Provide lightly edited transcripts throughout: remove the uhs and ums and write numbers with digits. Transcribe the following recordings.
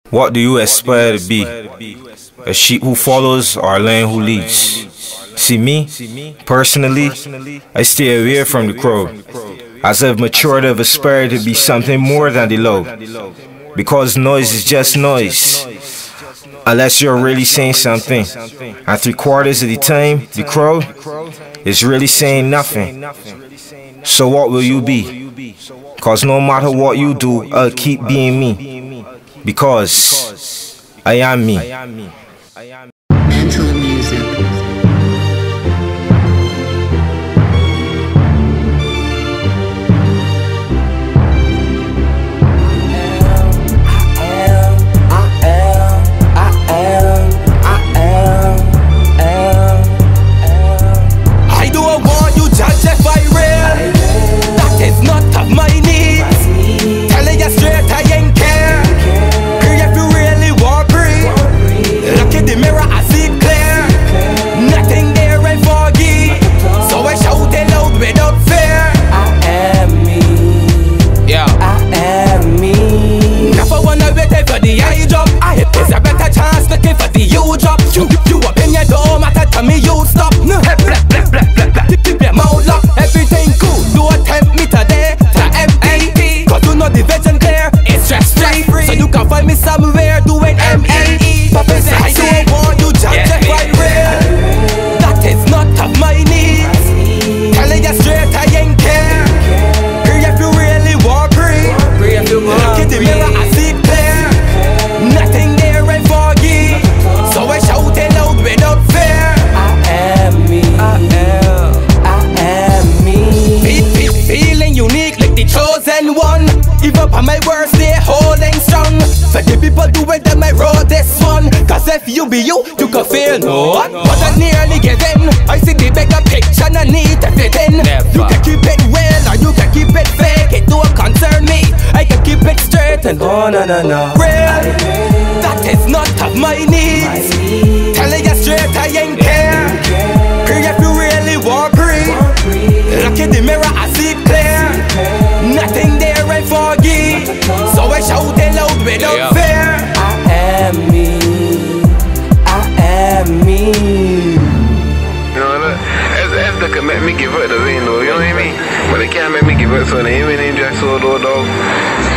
What do you aspire to be? A sheep who follows or a lion who leads? See me, personally, I stay away from the crowd, as I've matured. I've aspired to be something more than the loud, because noise is just noise, unless you're really saying something. And 3/4 of the time, the crowd is really saying nothing. So what will you be? Cause no matter what you do, I'll keep being me, because I am me. Mental music. If you be you, you can feel no one. But I nearly give in. I see the bigger picture and I need to fit in. You can keep it real or you can keep it fake. It don't concern me. I can keep it straight and on and on. Real, that is not of my needs. Telling you straight, I ain't care. If you really want breathe, look in the mirror, I see it clear. Nothing there ain't foggy, so I shout it loud without fear. I am me. Me. You know, look, as they can make me give up the win, though, you know what I mean? But they can't make me give up, so they even ain't just so dog.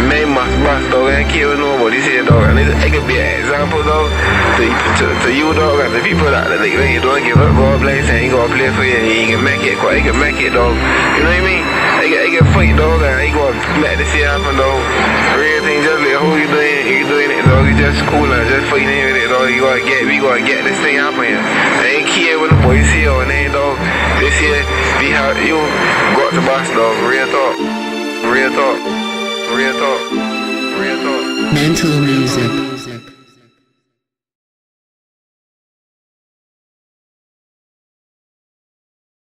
May must bust, dog, and kill nobody, say, dog. And it could be an example, dog, to you, dog, and the people that like, when you don't give up, God bless, and he gonna play for you, and he can make it, he can make it, dog. You know what I mean? He can fight, dog, and he gonna make this shit happen, dog. Real thing, just like who you doing it, dog. You just cool and just fighting with it, dog. We gonna get this thing happening. They ain't care what the boys say or they ain't, dog. This year, be how you got to boss, dog. Real talk. Real talk. Real talk. Real talk. Mental music.